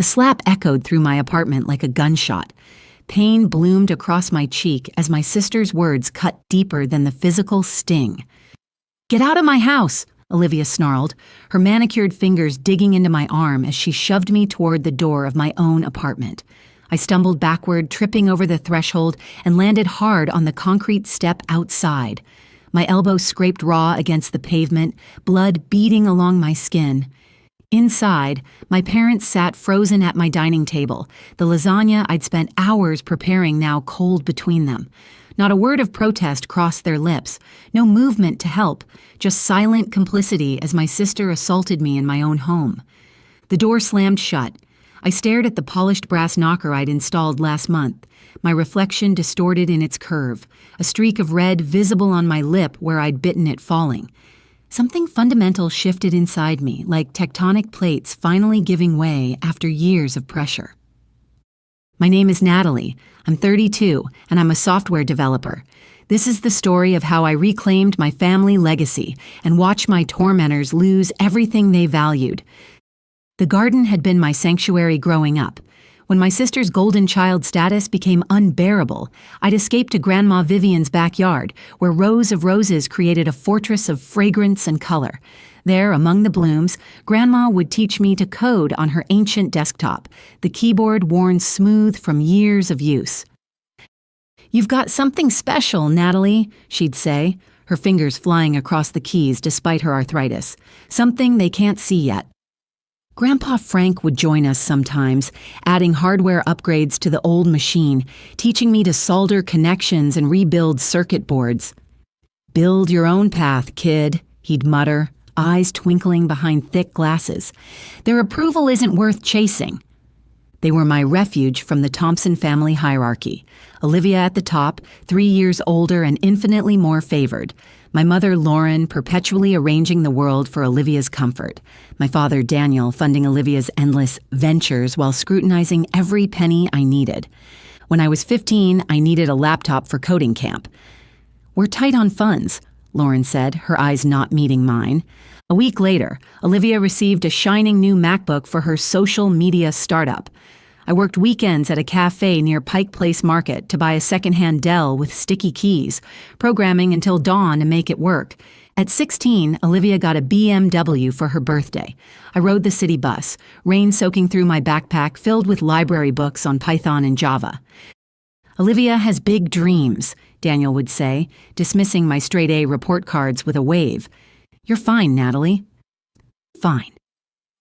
The slap echoed through my apartment like a gunshot. Pain bloomed across my cheek as my sister's words cut deeper than the physical sting. "Get out of my house!" Olivia snarled, her manicured fingers digging into my arm as she shoved me toward the door of my own apartment. I stumbled backward, tripping over the threshold, and landed hard on the concrete step outside. My elbow scraped raw against the pavement, blood beading along my skin. Inside, my parents sat frozen at my dining table, the lasagna I'd spent hours preparing now cold between them. Not a word of protest crossed their lips, no movement to help, just silent complicity as my sister assaulted me in my own home. The door slammed shut. I stared at the polished brass knocker I'd installed last month, my reflection distorted in its curve, a streak of red visible on my lip where I'd bitten it falling. Something fundamental shifted inside me, like tectonic plates finally giving way after years of pressure. My name is Natalie. I'm 32, and I'm a software developer. This is the story of how I reclaimed my family legacy and watched my tormentors lose everything they valued. The garden had been my sanctuary growing up. When my sister's golden child status became unbearable, I'd escaped to Grandma Vivian's backyard, where rows of roses created a fortress of fragrance and color. There, among the blooms, Grandma would teach me to code on her ancient desktop, the keyboard worn smooth from years of use. "You've got something special, Natalie," she'd say, her fingers flying across the keys despite her arthritis. "Something they can't see yet." Grandpa Frank would join us sometimes, adding hardware upgrades to the old machine, teaching me to solder connections and rebuild circuit boards. "Build your own path, kid," he'd mutter, eyes twinkling behind thick glasses. "Their approval isn't worth chasing." They were my refuge from the Thompson family hierarchy. Olivia at the top, 3 years older and infinitely more favored. My mother, Lauren, perpetually arranging the world for Olivia's comfort. My father, Daniel, funding Olivia's endless ventures while scrutinizing every penny I needed. When I was 15, I needed a laptop for coding camp. "We're tight on funds," Lauren said, her eyes not meeting mine. A week later, Olivia received a shining new MacBook for her social media startup. I worked weekends at a cafe near Pike Place Market to buy a secondhand Dell with sticky keys, programming until dawn to make it work. At 16, Olivia got a BMW for her birthday. I rode the city bus, rain soaking through my backpack filled with library books on Python and Java. "Olivia has big dreams," Daniel would say, dismissing my straight-A report cards with a wave. "You're fine, Natalie." Fine.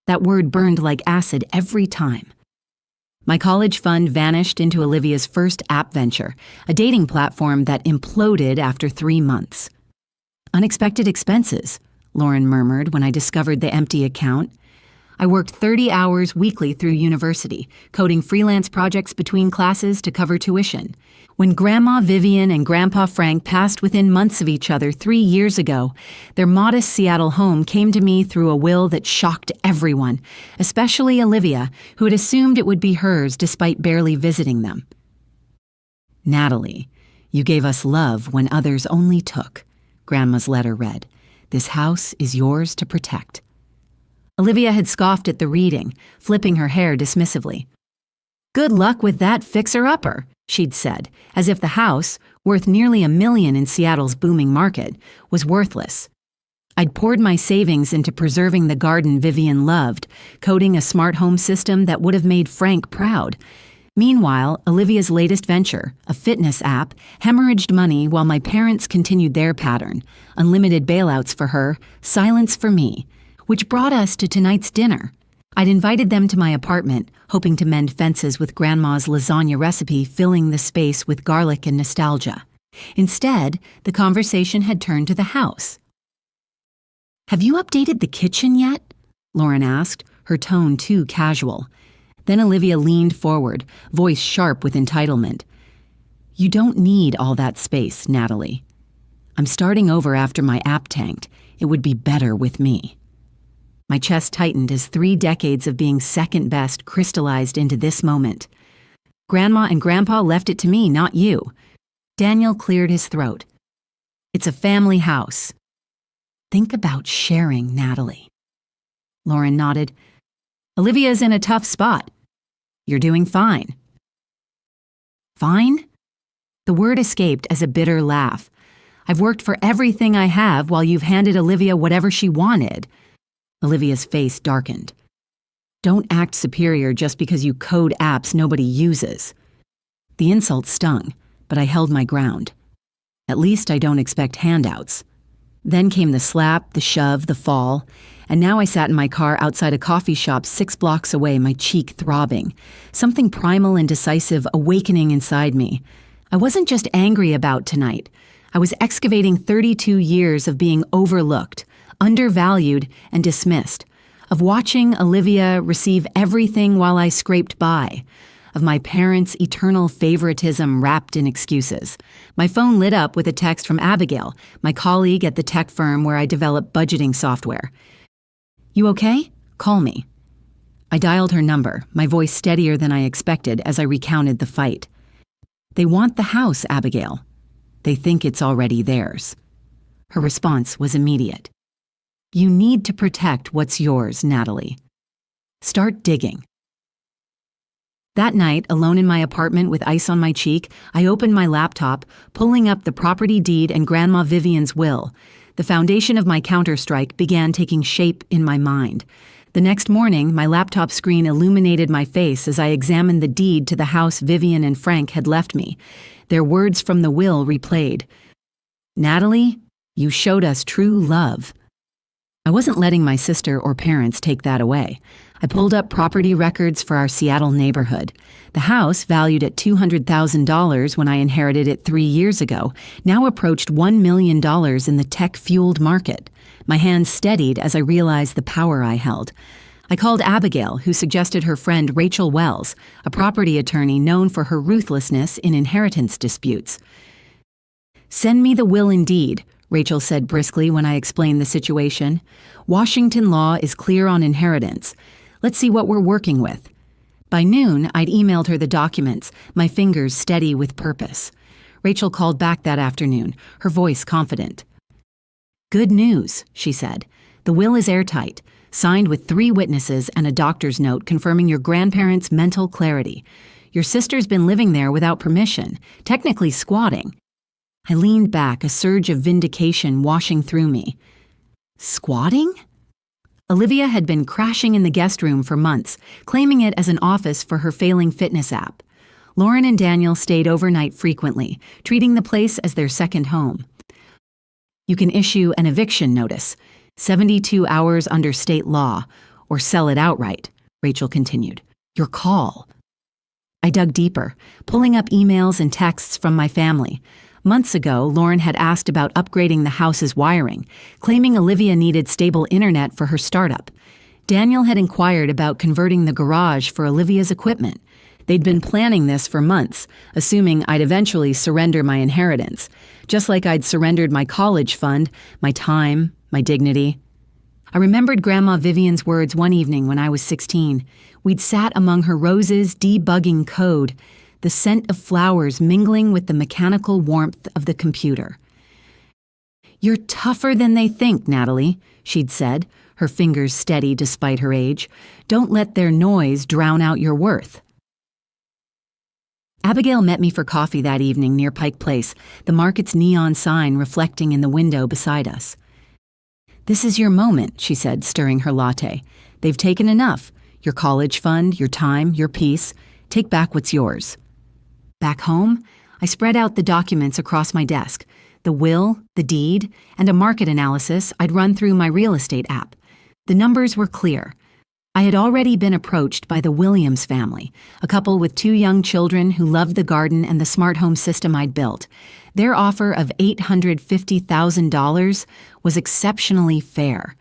That word burned like acid every time. My college fund vanished into Olivia's first app venture, a dating platform that imploded after 3 months. "Unexpected expenses," Lauren murmured when I discovered the empty account. I worked 30 hours weekly through university, coding freelance projects between classes to cover tuition. When Grandma Vivian and Grandpa Frank passed within months of each other 3 years ago, their modest Seattle home came to me through a will that shocked everyone, especially Olivia, who had assumed it would be hers despite barely visiting them. "Natalie, you gave us love when others only took," Grandma's letter read. "This house is yours to protect." Olivia had scoffed at the reading, flipping her hair dismissively. "Good luck with that fixer-upper," she'd said, as if the house, worth nearly $1 million in Seattle's booming market, was worthless. I'd poured my savings into preserving the garden Vivian loved, coding a smart home system that would have made Frank proud. Meanwhile, Olivia's latest venture, a fitness app, hemorrhaged money while my parents continued their pattern. Unlimited bailouts for her, silence for me. Which brought us to tonight's dinner. I'd invited them to my apartment, hoping to mend fences with Grandma's lasagna recipe filling the space with garlic and nostalgia. Instead, the conversation had turned to the house. "Have you updated the kitchen yet?" Lauren asked, her tone too casual. Then Olivia leaned forward, voice sharp with entitlement. "You don't need all that space, Natalie. I'm starting over after my app tanked. It would be better with me." My chest tightened as 3 decades of being second best crystallized into this moment. "Grandma and Grandpa left it to me, not you." Daniel cleared his throat. "It's a family house." "Think about sharing, Natalie." Lauren nodded. "Olivia's in a tough spot," You're doing fine." Fine? The word escaped as a bitter laugh. "I've worked for everything I have while you've handed Olivia whatever she wanted." Olivia's face darkened. "Don't act superior just because you code apps nobody uses." The insult stung, but I held my ground. "At least I don't expect handouts." Then came the slap, the shove, the fall, and now I sat in my car outside a coffee shop 6 blocks away, my cheek throbbing, something primal and decisive awakening inside me. I wasn't just angry about tonight. I was excavating 32 years of being overlooked, undervalued, and dismissed, of watching Olivia receive everything while I scraped by, of my parents' eternal favoritism wrapped in excuses. My phone lit up with a text from Abigail, my colleague at the tech firm where I develop budgeting software. "You okay? Call me." I dialed her number, my voice steadier than I expected as I recounted the fight. "They want the house, Abigail. They think it's already theirs." Her response was immediate. "You need to protect what's yours, Natalie. Start digging." That night, alone in my apartment with ice on my cheek, I opened my laptop, pulling up the property deed and Grandma Vivian's will. The foundation of my counterstrike began taking shape in my mind. The next morning, my laptop screen illuminated my face as I examined the deed to the house Vivian and Frank had left me. Their words from the will replayed. "Natalie, you showed us true love." I wasn't letting my sister or parents take that away. I pulled up property records for our Seattle neighborhood. The house, valued at $200,000 when I inherited it 3 years ago, now approached $1 million in the tech-fueled market. My hands steadied as I realized the power I held. I called Abigail, who suggested her friend Rachel Wells, a property attorney known for her ruthlessness in inheritance disputes. "Send me the will and deed," Rachel said briskly when I explained the situation. "Washington law is clear on inheritance. Let's see what we're working with." By noon, I'd emailed her the documents, my fingers steady with purpose. Rachel called back that afternoon, her voice confident. "Good news," she said. "The will is airtight, signed with 3 witnesses and a doctor's note confirming your grandparents' mental clarity. Your sister's been living there without permission, technically squatting." I leaned back, a surge of vindication washing through me. Squatting? Olivia had been crashing in the guest room for months, claiming it as an office for her failing fitness app. Lauren and Daniel stayed overnight frequently, treating the place as their second home. "You can issue an eviction notice, 72 hours under state law, or sell it outright," Rachel continued. "Your call." I dug deeper, pulling up emails and texts from my family. Months ago, Lauren had asked about upgrading the house's wiring, claiming Olivia needed stable internet for her startup. Daniel had inquired about converting the garage for Olivia's equipment. They'd been planning this for months, assuming I'd eventually surrender my inheritance, just like I'd surrendered my college fund, my time, my dignity. I remembered Grandma Vivian's words one evening when I was 16. We'd sat among her roses, debugging code, the scent of flowers mingling with the mechanical warmth of the computer. "You're tougher than they think, Natalie," she'd said, her fingers steady despite her age. "Don't let their noise drown out your worth." Abigail met me for coffee that evening near Pike Place, the market's neon sign reflecting in the window beside us. "This is your moment," she said, stirring her latte. "They've taken enough. Your college fund, your time, your peace. Take back what's yours." Back home, I spread out the documents across my desk, the will, the deed, and a market analysis I'd run through my real estate app. The numbers were clear. I had already been approached by the Williams family, a couple with 2 young children who loved the garden and the smart home system I'd built. Their offer of $850,000 was exceptionally fair.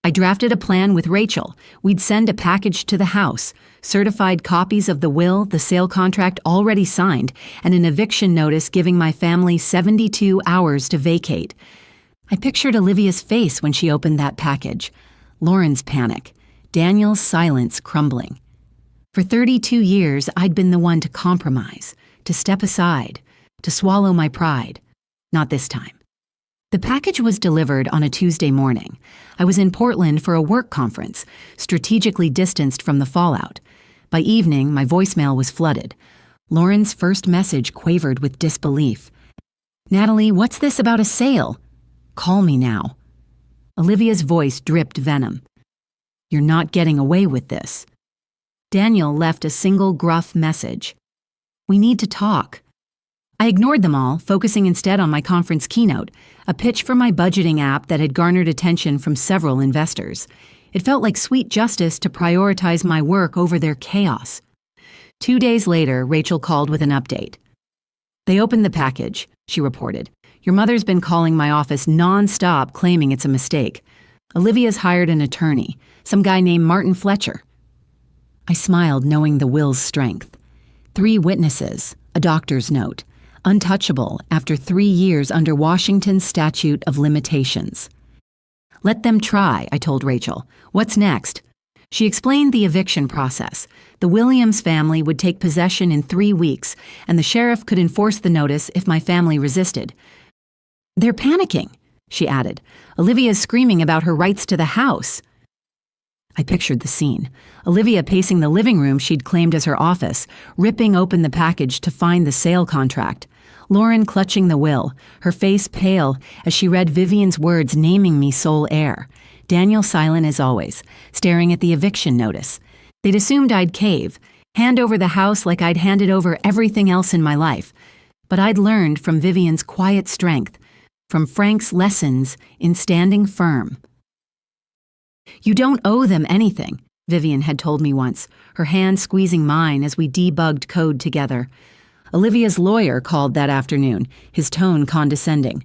I drafted a plan with Rachel. We'd send a package to the house, certified copies of the will, the sale contract already signed, and an eviction notice giving my family 72 hours to vacate. I pictured Olivia's face when she opened that package, Lauren's panic, Daniel's silence crumbling. For 32 years, I'd been the one to compromise, to step aside, to swallow my pride. Not this time. The package was delivered on a Tuesday morning. I was in Portland for a work conference, strategically distanced from the fallout. By evening, my voicemail was flooded. Lauren's first message quavered with disbelief. "Natalie, what's this about a sale? Call me now." Olivia's voice dripped venom. "You're not getting away with this." Daniel left a single gruff message. "We need to talk." I ignored them all, focusing instead on my conference keynote, a pitch for my budgeting app that had garnered attention from several investors. It felt like sweet justice to prioritize my work over their chaos. 2 days later, Rachel called with an update. "They opened the package," she reported. "Your mother's been calling my office non-stop claiming it's a mistake. Olivia's hired an attorney, some guy named Martin Fletcher." I smiled, knowing the will's strength. 3 witnesses, a doctor's note, untouchable after 3 years under Washington's statute of limitations. "Let them try," I told Rachel. "What's next?" She explained the eviction process. The Williams family would take possession in 3 weeks, and the sheriff could enforce the notice if my family resisted. "They're panicking," she added. "Olivia's screaming about her rights to the house." I pictured the scene. Olivia pacing the living room she'd claimed as her office, ripping open the package to find the sale contract. Lauren clutching the will, her face pale as she read Vivian's words naming me sole heir. Daniel silent as always, staring at the eviction notice. They'd assumed I'd cave, hand over the house like I'd handed over everything else in my life. But I'd learned from Vivian's quiet strength, from Frank's lessons in standing firm. "You don't owe them anything," Vivian had told me once, her hand squeezing mine as we debugged code together. Olivia's lawyer called that afternoon, his tone condescending.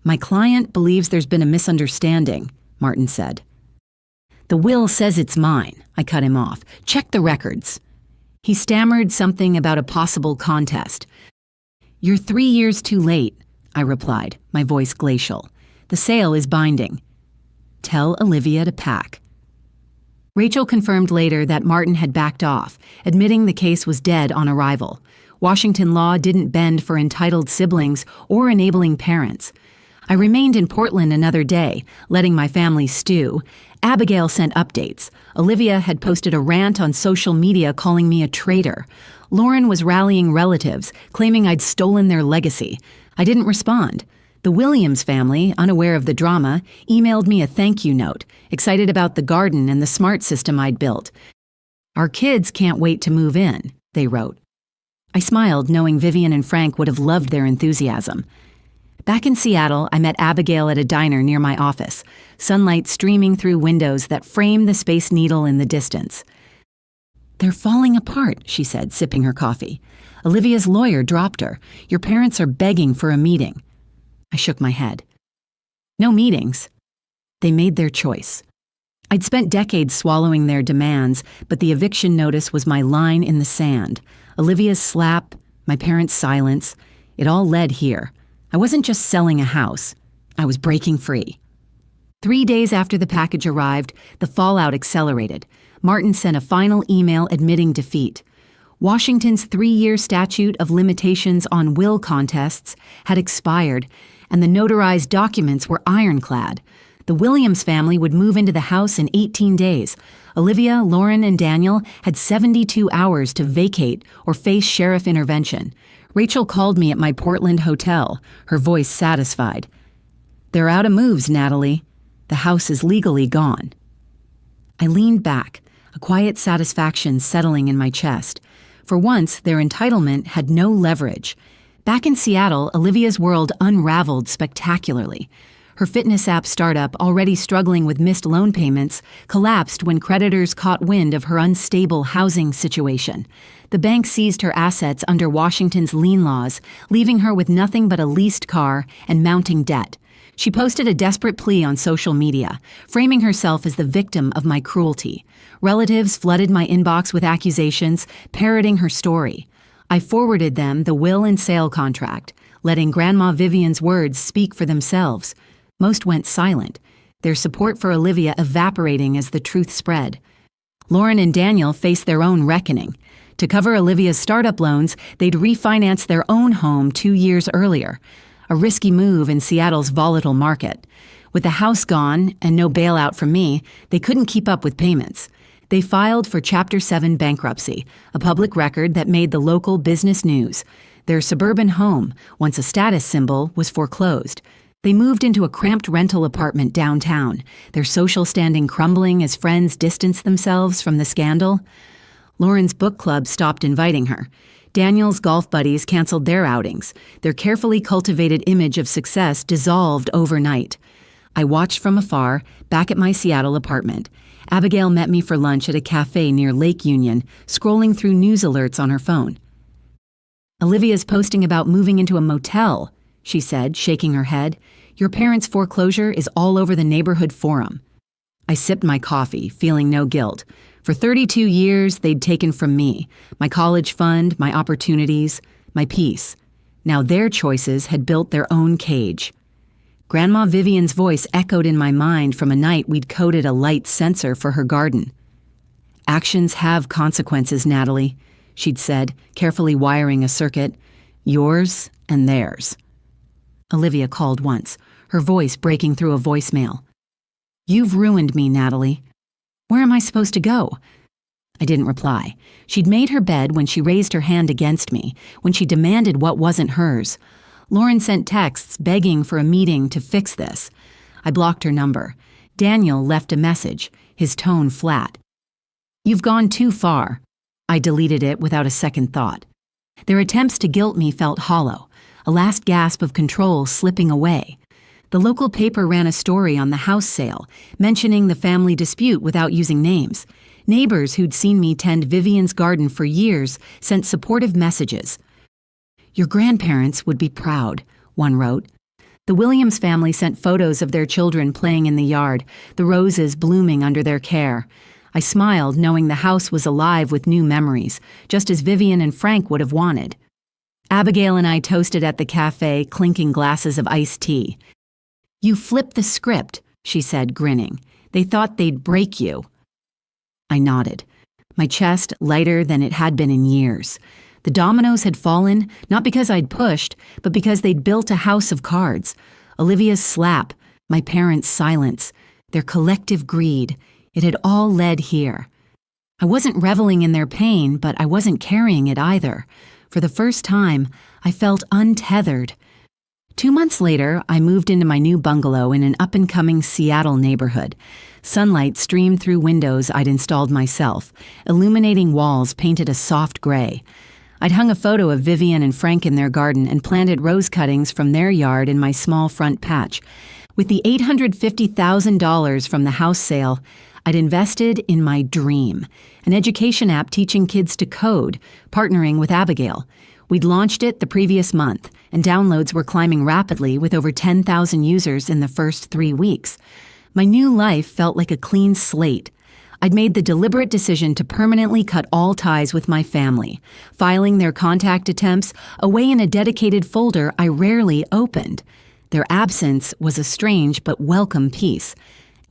"My client believes there's been a misunderstanding," Martin said. "The will says it's mine," I cut him off. "Check the records." He stammered something about a possible contest. "You're 3 years too late," I replied, my voice glacial. "The sale is binding." "Tell Olivia to pack." Rachel confirmed later that Martin had backed off, admitting the case was dead on arrival. Washington law didn't bend for entitled siblings or enabling parents. I remained in Portland another day, letting my family stew. Abigail sent updates. Olivia had posted a rant on social media calling me a traitor. Lauren was rallying relatives, claiming I'd stolen their legacy. I didn't respond. The Williams family, unaware of the drama, emailed me a thank you note, excited about the garden and the smart system I'd built. "Our kids can't wait to move in," they wrote. I smiled, knowing Vivian and Frank would have loved their enthusiasm. Back in Seattle, I met Abigail at a diner near my office, sunlight streaming through windows that framed the Space Needle in the distance. "They're falling apart," she said, sipping her coffee. "Olivia's lawyer dropped her. Your parents are begging for a meeting." I shook my head. "No meetings." They made their choice. I'd spent decades swallowing their demands, but the eviction notice was my line in the sand. Olivia's slap, my parents' silence, it all led here. I wasn't just selling a house. I was breaking free. 3 days after the package arrived, the fallout accelerated. Martin sent a final email admitting defeat. Washington's 3-year statute of limitations on will contests had expired, and the notarized documents were ironclad. The Williams family would move into the house in 18 days. Olivia, Lauren, and Daniel had 72 hours to vacate or face sheriff intervention. Rachel called me at my Portland hotel, her voice satisfied. "They're out of moves, Natalie. The house is legally gone." I leaned back, a quiet satisfaction settling in my chest. For once, their entitlement had no leverage. Back in Seattle, Olivia's world unraveled spectacularly. Her fitness app startup, already struggling with missed loan payments, collapsed when creditors caught wind of her unstable housing situation. The bank seized her assets under Washington's lien laws, leaving her with nothing but a leased car and mounting debt. She posted a desperate plea on social media, framing herself as the victim of my cruelty. Relatives flooded my inbox with accusations, parroting her story. I forwarded them the will and sale contract, letting Grandma Vivian's words speak for themselves. Most went silent, their support for Olivia evaporating as the truth spread. Lauren and Daniel faced their own reckoning. To cover Olivia's startup loans, they'd refinanced their own home 2 years earlier, a risky move in Seattle's volatile market. With the house gone and no bailout from me, they couldn't keep up with payments. They filed for Chapter 7 bankruptcy, a public record that made the local business news. Their suburban home, once a status symbol, was foreclosed. They moved into a cramped rental apartment downtown, their social standing crumbling as friends distanced themselves from the scandal. Lauren's book club stopped inviting her. Daniel's golf buddies canceled their outings. Their carefully cultivated image of success dissolved overnight. I watched from afar, back at my Seattle apartment. Abigail met me for lunch at a cafe near Lake Union, scrolling through news alerts on her phone. "Olivia's posting about moving into a motel," she said, shaking her head. "Your parents' foreclosure is all over the neighborhood forum." I sipped my coffee, feeling no guilt. For 32 years, they'd taken from me, my college fund, my opportunities, my peace. Now their choices had built their own cage. Grandma Vivian's voice echoed in my mind from a night we'd coded a light sensor for her garden. "Actions have consequences, Natalie," she'd said, carefully wiring a circuit. "Yours and theirs." Olivia called once, her voice breaking through a voicemail. "You've ruined me, Natalie. Where am I supposed to go?" I didn't reply. She'd made her bed when she raised her hand against me, when she demanded what wasn't hers. Lauren sent texts begging for a meeting to fix this. I blocked her number. Daniel left a message, his tone flat. "You've gone too far." I deleted it without a second thought. Their attempts to guilt me felt hollow, a last gasp of control slipping away. The local paper ran a story on the house sale, mentioning the family dispute without using names. Neighbors who'd seen me tend Vivian's garden for years sent supportive messages. "Your grandparents would be proud," one wrote. The Williams family sent photos of their children playing in the yard, the roses blooming under their care. I smiled, knowing the house was alive with new memories, just as Vivian and Frank would have wanted. Abigail and I toasted at the cafe, clinking glasses of iced tea. "You flipped the script," she said, grinning. "They thought they'd break you." I nodded, my chest lighter than it had been in years. The dominoes had fallen, not because I'd pushed, but because they'd built a house of cards. Olivia's slap, my parents' silence, their collective greed. It had all led here. I wasn't reveling in their pain, but I wasn't carrying it either. For the first time, I felt untethered. 2 months later, I moved into my new bungalow in an up-and-coming Seattle neighborhood. Sunlight streamed through windows I'd installed myself, illuminating walls painted a soft gray. I'd hung a photo of Vivian and Frank in their garden and planted rose cuttings from their yard in my small front patch. With the $850,000 from the house sale, I'd invested in my dream, an education app teaching kids to code, partnering with Abigail. We'd launched it the previous month, and downloads were climbing rapidly with over 10,000 users in the first 3 weeks. My new life felt like a clean slate. I'd made the deliberate decision to permanently cut all ties with my family, filing their contact attempts away in a dedicated folder I rarely opened. Their absence was a strange but welcome piece.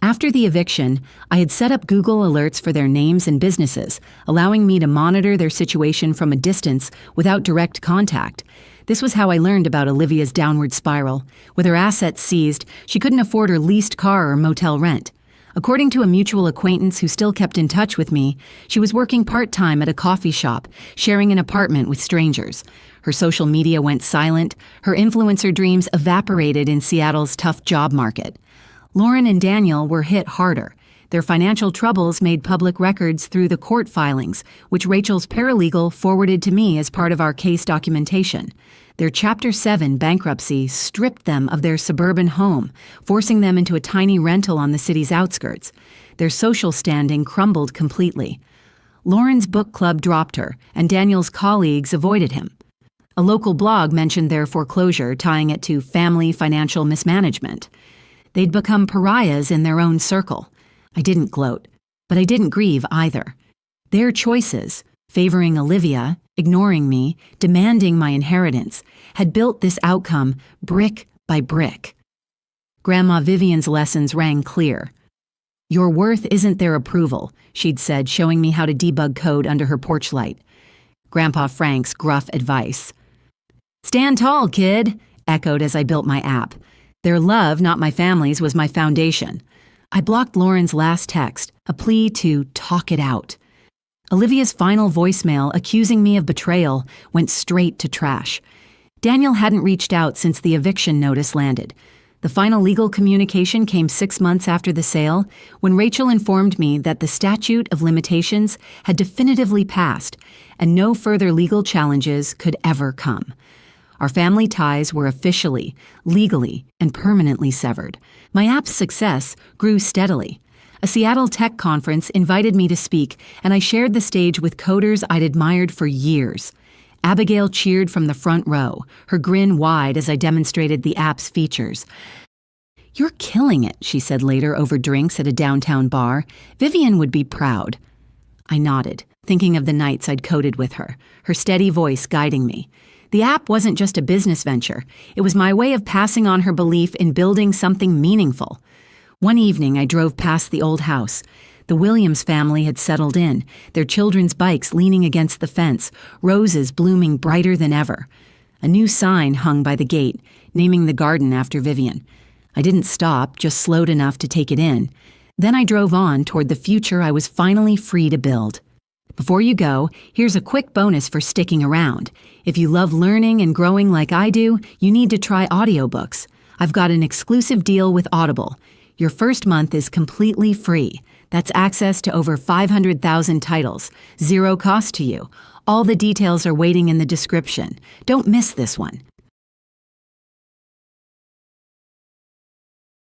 After the eviction, I had set up Google alerts for their names and businesses, allowing me to monitor their situation from a distance without direct contact. This was how I learned about Olivia's downward spiral. With her assets seized, she couldn't afford her leased car or motel rent. According to a mutual acquaintance who still kept in touch with me, she was working part-time at a coffee shop, sharing an apartment with strangers. Her social media went silent, her influencer dreams evaporated in Seattle's tough job market. Lauren and Daniel were hit harder. Their financial troubles made public records through the court filings, which Rachel's paralegal forwarded to me as part of our case documentation. Their Chapter 7 bankruptcy stripped them of their suburban home, forcing them into a tiny rental on the city's outskirts. Their social standing crumbled completely. Lauren's book club dropped her, and Daniel's colleagues avoided him. A local blog mentioned their foreclosure, tying it to family financial mismanagement. They'd become pariahs in their own circle. I didn't gloat, but I didn't grieve either. Their choices, favoring Olivia, ignoring me, demanding my inheritance, had built this outcome brick by brick. Grandma Vivian's lessons rang clear. "Your worth isn't their approval," she'd said, showing me how to debug code under her porch light. Grandpa Frank's gruff advice. "Stand tall, kid," echoed as I built my app. Their love, not my family's, was my foundation. I blocked Lauren's last text, a plea to talk it out. Olivia's final voicemail accusing me of betrayal went straight to trash. Daniel hadn't reached out since the eviction notice landed. The final legal communication came 6 months after the sale, when Rachel informed me that the statute of limitations had definitively passed and no further legal challenges could ever come. Our family ties were officially, legally, and permanently severed. My app's success grew steadily. A Seattle tech conference invited me to speak, and I shared the stage with coders I'd admired for years. Abigail cheered from the front row, her grin wide as I demonstrated the app's features. "You're killing it," she said later over drinks at a downtown bar. "Vivian would be proud." I nodded, thinking of the nights I'd coded with her, her steady voice guiding me. The app wasn't just a business venture. It was my way of passing on her belief in building something meaningful. One evening, I drove past the old house. The Williams family had settled in, their children's bikes leaning against the fence, roses blooming brighter than ever. A new sign hung by the gate, naming the garden after Vivian. I didn't stop, just slowed enough to take it in. Then I drove on toward the future I was finally free to build. Before you go, here's a quick bonus for sticking around. If you love learning and growing like I do, you need to try audiobooks. I've got an exclusive deal with Audible. Your first month is completely free. That's access to over 500,000 titles, zero cost to you. All the details are waiting in the description. Don't miss this one.